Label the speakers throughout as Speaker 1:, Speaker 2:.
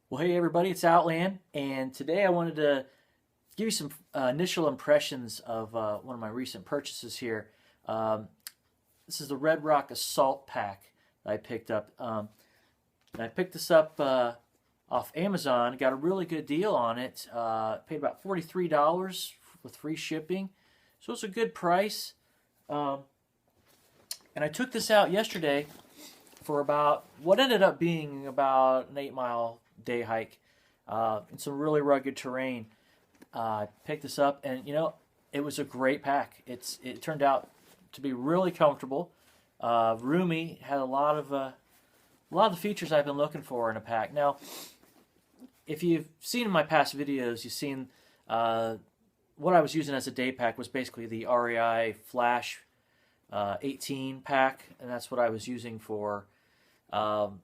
Speaker 1: Well, hey everybody, it's Outland, and today I wanted to give you some initial impressions of one of my recent purchases here. Um, this is the Red Rock Assault Pack that I picked up. And I picked this up off Amazon, got a really good deal on it. Paid about $43 with free shipping, so it's a good price. Um, and I took this out yesterday for about what ended up being about an 8-mile day hike in some really rugged terrain. I picked this up, and it was a great pack. It turned out to be really comfortable, roomy, had a lot of the features I've been looking for in a pack. Now, if you've seen in my past videos, you've seen what I was using as a day pack was basically the REI Flash 18 pack, and that's what I was using for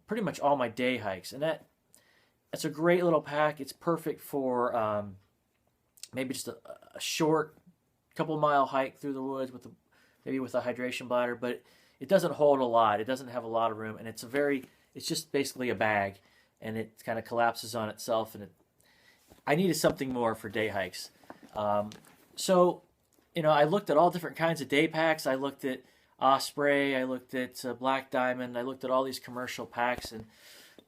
Speaker 1: pretty much all my day hikes. And that's a great little pack. It's perfect for maybe just a short couple-mile hike through the woods maybe with a hydration bladder, but it doesn't hold a lot. It doesn't have a lot of room, and it's just basically a bag, and it kind of collapses on itself. And I needed something more for day hikes. So I looked at all different kinds of day packs. I looked at Osprey, I looked at Black Diamond, I looked at all these commercial packs, and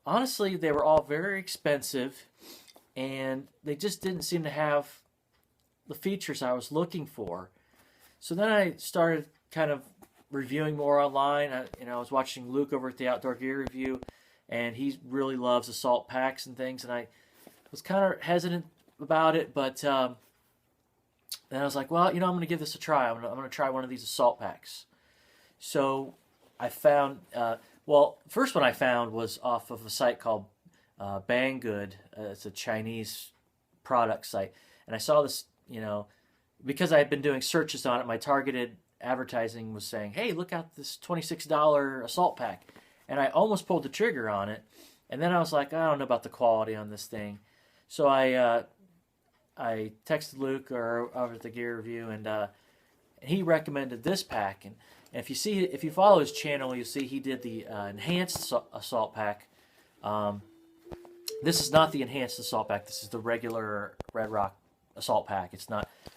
Speaker 1: honestly, they were all very expensive, and they just didn't seem to have the features I was looking for. So then I started kind of reviewing more online. I was watching Luke over at the Outdoor Gear Review, and he really loves assault packs and things, and I was kind of hesitant about it, but then I was like, well, I'm going to give this a try. I'm going to try one of these assault packs. So I found, first one I found was off of a site called Banggood. It's a Chinese product site. And I saw this, because I had been doing searches on it, my targeted advertising was saying, hey, look out this $26 assault pack. And I almost pulled the trigger on it. And then I was like, I don't know about the quality on this thing. So I texted Luke over at the Gear Review, and he recommended this pack. And if you follow his channel, you'll see he did the enhanced assault pack. This is not the enhanced assault pack. This is the regular Red Rock assault pack. It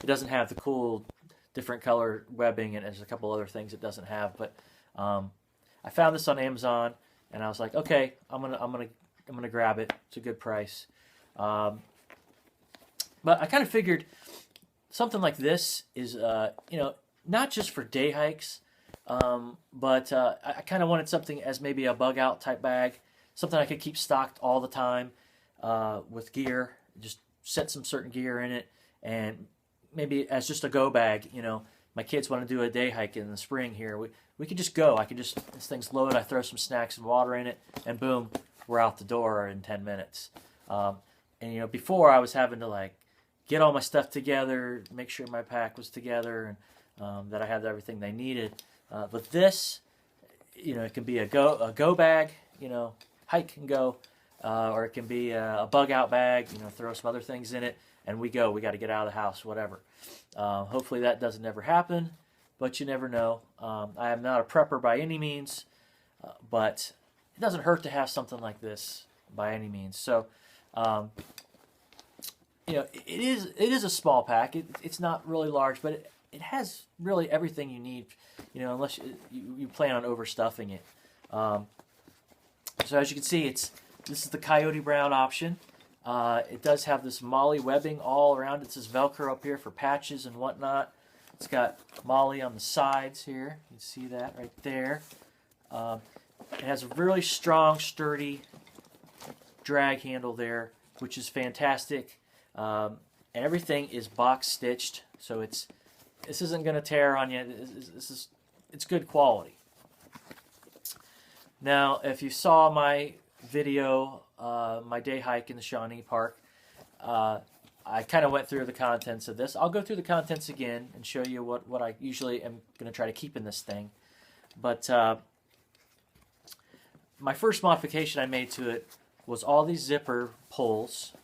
Speaker 1: doesn't have the cool different color webbing, and there's a couple other things it doesn't have. But I found this on Amazon, and I was like, okay, I'm gonna grab it. It's a good price. But I kind of figured something like this is not just for day hikes. But I kind of wanted something as maybe a bug out type bag, something I could keep stocked all the time with gear, just set some certain gear in it, and maybe as just a go bag. My kids want to do a day hike in the spring here. We could just go. This thing's loaded, I throw some snacks and water in it, and boom, we're out the door in 10 minutes. And before I was having to get all my stuff together, make sure my pack was together, and that I had everything they needed. But this, it can be a go bag, hike and go, or it can be a bug out bag, throw some other things in it, and we go. We got to get out of the house, whatever. Hopefully that doesn't ever happen, but you never know. I am not a prepper by any means, but it doesn't hurt to have something like this by any means. So, it is a small pack. It's not really large, but it has really everything you need, unless you plan on overstuffing it. So as you can see, this is the Coyote Brown option. It does have this Molly webbing all around. It says Velcro up here for patches and whatnot. It's got Molly on the sides here. You can see that right there. It has a really strong, sturdy drag handle there, which is fantastic. And everything is box stitched, so this isn't going to tear on you. It's good quality. Now, if you saw my video, my day hike in the Shawnee Park, I kind of went through the contents of this. I'll go through the contents again and show you what I usually am going to try to keep in this thing. But my first modification I made to it was all these zipper pulls. If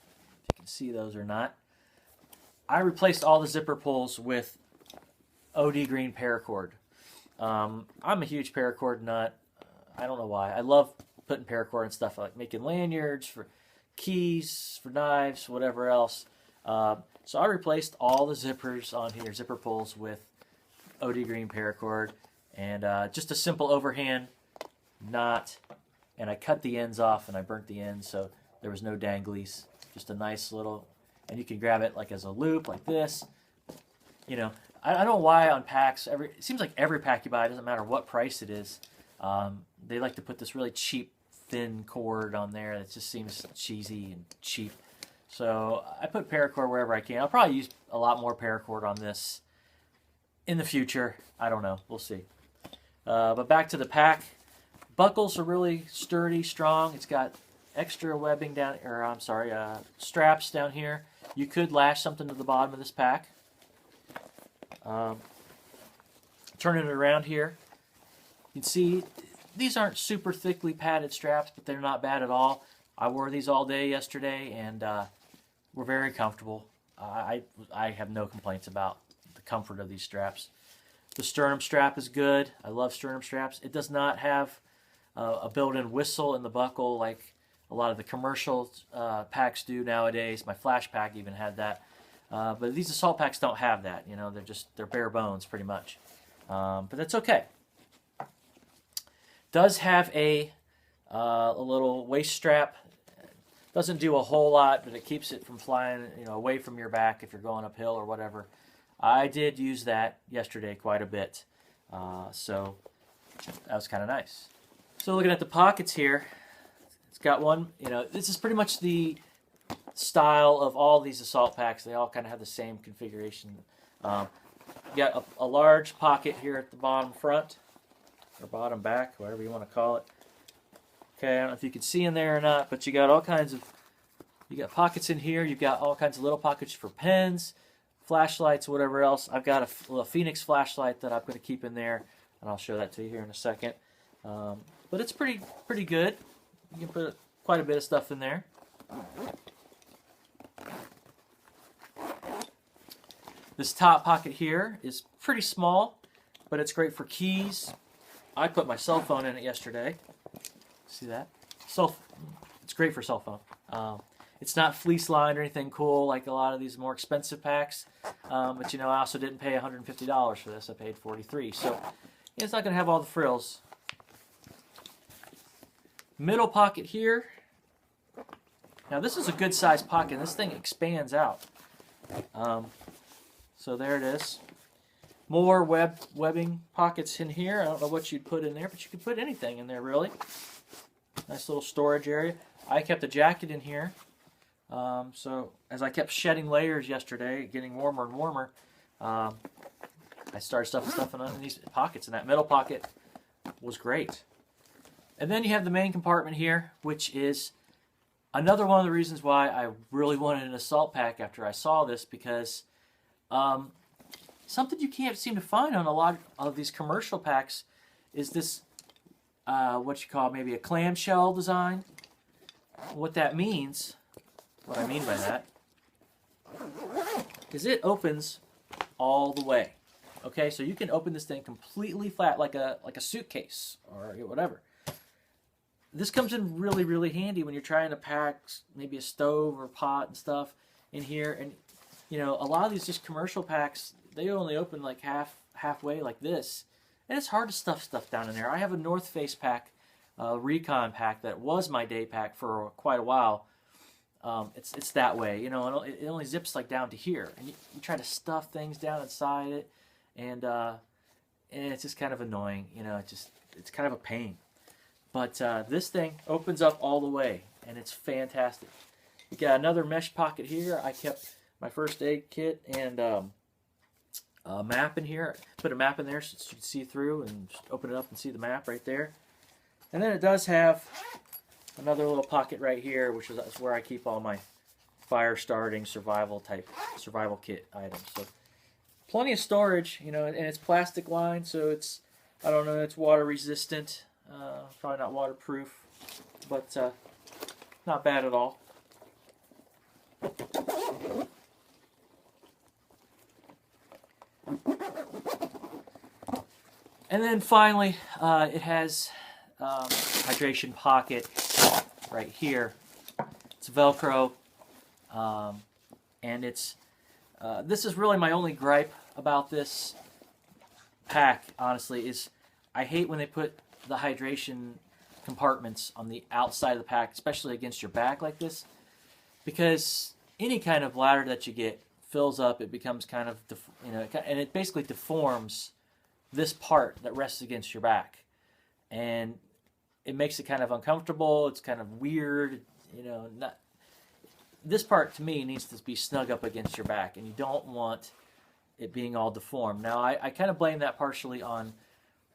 Speaker 1: you can see those or not. I replaced all the zipper pulls with OD green paracord. I'm a huge paracord nut. I don't know why. I love putting paracord and stuff. I like making lanyards for keys, for knives, whatever else. So I replaced all the zippers on here, zipper pulls, with OD green paracord, and just a simple overhand knot, and I cut the ends off and I burnt the ends so there was no danglies. Just a nice little, and you can grab it like as a loop like this. You know, I don't know why on packs, it seems like every pack you buy, it doesn't matter what price it is, they like to put this really cheap thin cord on there that just seems cheesy and cheap. So I put paracord wherever I can. I'll probably use a lot more paracord on this in the future. I don't know. We'll see. But back to the pack. Buckles are really sturdy, strong. It's got extra webbing down, or I'm sorry, straps down here. You could lash something to the bottom of this pack. Turning it around here, you can see these aren't super thickly padded straps, but they're not bad at all. I wore these all day yesterday, and were very comfortable. I have no complaints about the comfort of these straps. The sternum strap is good. I love sternum straps. It does not have a built-in whistle in the buckle like a lot of the commercial packs do nowadays. My flash pack even had that. But these assault packs don't have that. You know, they're bare bones pretty much. But that's okay. Does have a little waist strap. Doesn't do a whole lot, but it keeps it from flying, you know, away from your back if you're going uphill or whatever. I did use that yesterday quite a bit, so that was kind of nice. So looking at the pockets here, it's got one, you know, this is pretty much the style of all these assault packs. They all kind of have the same configuration. You got a large pocket here at the bottom front, or bottom back, whatever you want to call it. Okay, I don't know if you can see in there or not, but you got all kinds of, you got pockets in here. You've got all kinds of little pockets for pens, flashlights, whatever else. I've got a little Phoenix flashlight that I'm going to keep in there, and I'll show that to you here in a second. But it's pretty good. You can put quite a bit of stuff in there. This top pocket here is pretty small, but it's great for keys. I put my cell phone in it yesterday. See that? So it's great for cell phone. It's not fleece lined or anything cool like a lot of these more expensive packs. But you know, I also didn't pay $150 for this. I paid $43. So it's not going to have all the frills. Middle pocket here. Now this is a good size pocket. This thing expands out. So there it is. More webbing pockets in here. I don't know what you'd put in there, but you could put anything in there really. Nice little storage area. I kept a jacket in here. So as I kept shedding layers yesterday, getting warmer and warmer, I started stuffing stuff in these pockets, and that middle pocket was great. And then you have the main compartment here, which is another one of the reasons why I really wanted an assault pack after I saw this, because something you can't seem to find on a lot of these commercial packs is this, what you call maybe a clamshell design. What that means, what I mean by that, is it opens all the way. Okay, so you can open this thing completely flat like a suitcase or whatever. This comes in really, really handy when you're trying to pack maybe a stove or pot and stuff in here. And you know, a lot of these just commercial packs, they only open like halfway like this, and it's hard to stuff stuff down in there. I have a North Face pack, Recon pack that was my day pack for quite a while. It's that way, you know. It only zips like down to here, and you try to stuff things down inside it, and it's just kind of annoying, you know. It's kind of a pain. But this thing opens up all the way, and it's fantastic. You got another mesh pocket here. I kept my first aid kit and a map in here. Put a map in there so you can see through and just open it up and see the map right there. And then it does have another little pocket right here, which is where I keep all my fire starting survival kit items. So plenty of storage, you know, and it's plastic lined, so it's, I don't know, it's water resistant. Probably not waterproof, but not bad at all. And then finally, it has hydration pocket right here. It's Velcro, and it's this is really my only gripe about this pack, honestly, is I hate when they put the hydration compartments on the outside of the pack, especially against your back like this, because any kind of bladder that you get fills up, it becomes kind of, and it basically deforms this part that rests against your back, and it makes it kind of uncomfortable. It's kind of weird, this part to me needs to be snug up against your back, and you don't want it being all deformed. Now I kind of blame that partially on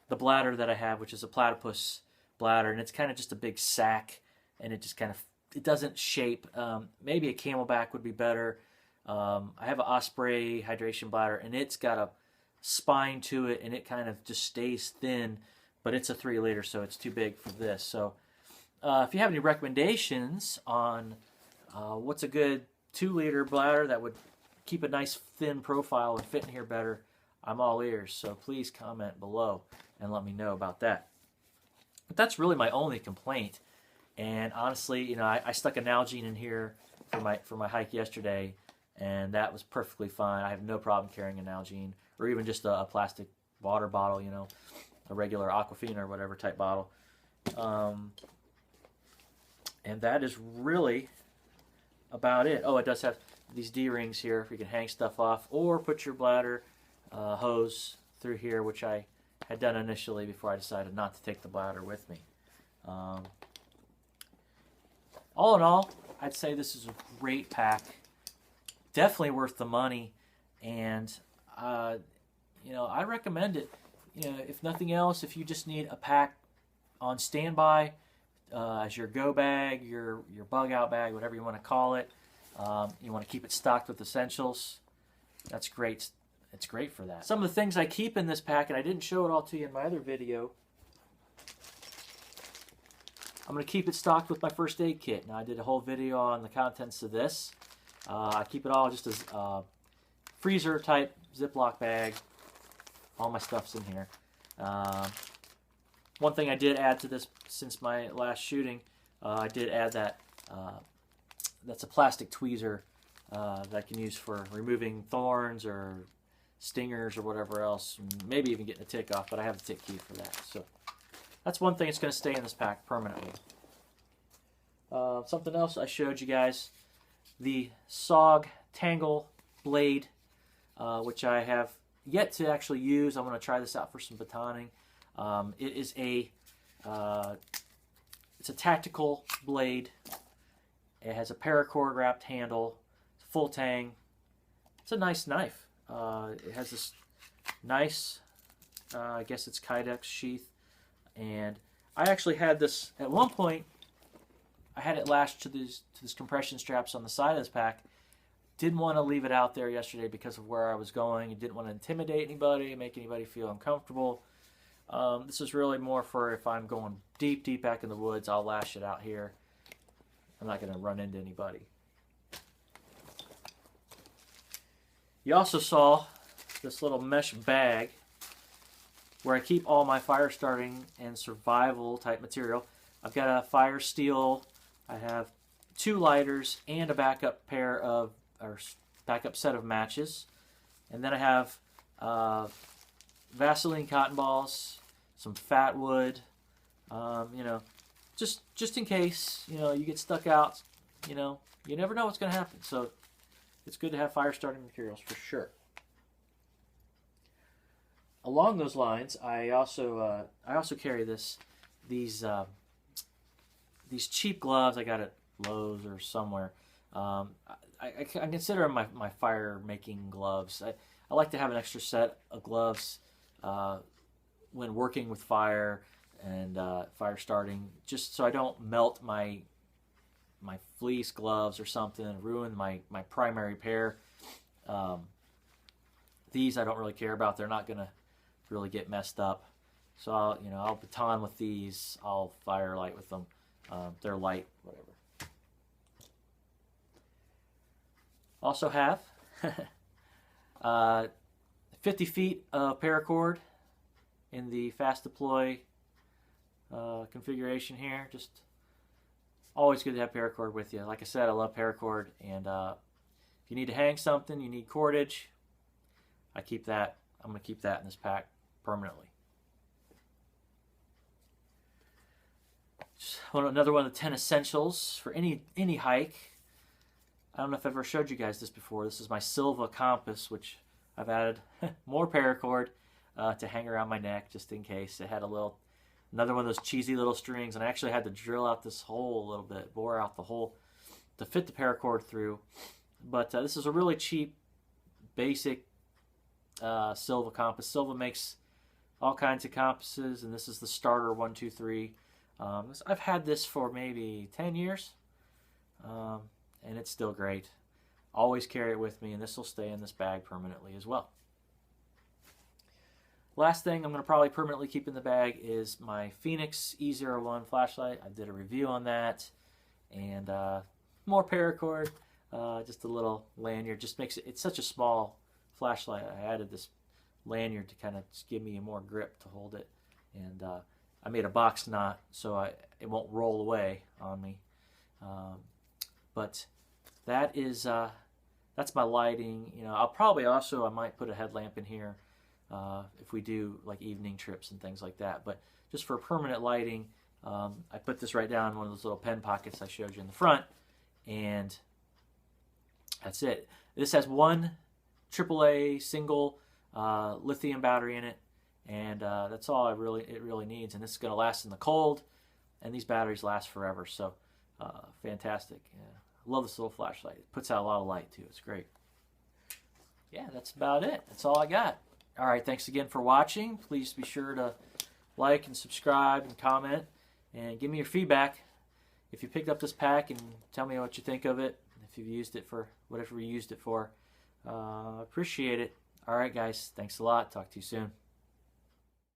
Speaker 1: the bladder that I have, which is a platypus bladder, and it's kind of just a big sack, and it just kind of, it doesn't shape. Maybe a Camelback would be better. I have an Osprey hydration bladder, and it's got a spine to it, and it kind of just stays thin, but it's a 3 liter, so it's too big for this. So if you have any recommendations on what's a good 2 liter bladder that would keep a nice thin profile and fit in here better, I'm all ears. So please comment below and let me know about that. But that's really my only complaint. And honestly, I stuck a Nalgene in here for my hike yesterday, and that was perfectly fine. I have no problem carrying a Nalgene, or even just a plastic water bottle, a regular Aquafina or whatever type bottle. And that is really about it. Oh, it does have these D-rings here if you can hang stuff off, or put your bladder hose through here, which I had done initially before I decided not to take the bladder with me. All in all, I'd say this is a great pack. Definitely worth the money, and I recommend it. If nothing else, if you just need a pack on standby as your go bag, your bug out bag, whatever you want to call it, you want to keep it stocked with essentials, that's great. It's great for that. Some of the things I keep in this pack, and I didn't show it all to you in my other video, I'm going to keep it stocked with my first aid kit. Now, I did a whole video on the contents of this. I keep it all just as freezer type Ziploc bag. All my stuff's in here. One thing I did add to this since my last shooting, I did add that that's a plastic tweezer that I can use for removing thorns or stingers or whatever else, maybe even getting a tick off, but I have a tick key for that. So that's one thing that's going to stay in this pack permanently. Something else I showed you guys, the SOG Tangle blade, which I have yet to actually use. I'm going to try this out for some batoning. It is it's a tactical blade. It has a paracord wrapped handle, full tang. It's a nice knife. It has this nice, I guess it's Kydex sheath, and I actually had this at one point. I had it lashed to these compression straps on the side of this pack. Didn't want to leave it out there yesterday because of where I was going. Didn't want to intimidate anybody, make anybody feel uncomfortable. This is really more for if I'm going deep back in the woods, I'll lash it out here. I'm not going to run into anybody. You also saw this little mesh bag where I keep all my fire starting and survival type material. I've got a fire steel, I have 2 lighters and a backup pair of, or backup set of matches. And then I have Vaseline cotton balls, some fat wood, just in case, you get stuck out, you never know what's going to happen. So it's good to have fire starting materials for sure. Along those lines, I also carry these cheap gloves I got at Lowe's or somewhere. I consider them my fire making gloves. I like to have an extra set of gloves when working with fire and fire starting, just so I don't melt my fleece gloves or something and ruin my primary pair. These I don't really care about. They're not gonna really get messed up. So I'll baton with these. I'll fire light with them. They're light, whatever. Also have 50 feet of paracord in the fast deploy configuration here. Just always good to have paracord with you. Like I said, I love paracord, and if you need to hang something, you need cordage, I keep that. I'm going to keep that in this pack permanently. Just another one of the 10 essentials for any hike. I don't know if I've ever showed you guys this before. This is my Silva compass, which I've added more paracord to hang around my neck just in case. It had another one of those cheesy little strings, and I actually had to drill out this hole a little bit, bore out the hole to fit the paracord through. But this is a really cheap, basic Silva compass. Silva makes all kinds of compasses, and this is the starter 1, 2, 3. I've had this for maybe 10 years, and it's still great. Always carry it with me, and this will stay in this bag permanently as well. Last thing I'm going to probably permanently keep in the bag is my Phoenix E01 flashlight. I did a review on that, and more paracord, just a little lanyard. Just makes it's such a small flashlight. I added this lanyard to kind of give me more grip to hold it, and I made a box knot so it won't roll away on me. But that is that's my lighting. You know, I'll probably also I might put a headlamp in here if we do like evening trips and things like that. But just for permanent lighting, I put this right down in one of those little pen pockets I showed you in the front, and that's it. This has one AAA single lithium battery in it, and that's all it really needs. And this is going to last in the cold, and these batteries last forever. So fantastic. Yeah. I love this little flashlight. It puts out a lot of light too. It's great. Yeah, that's about it. That's all I got. All right, thanks again for watching. Please be sure to like and subscribe and comment, and give me your feedback if you picked up this pack, and tell me what you think of it, if you've used it for whatever you used it for. Appreciate it. All right, guys, thanks a lot. Talk to you soon.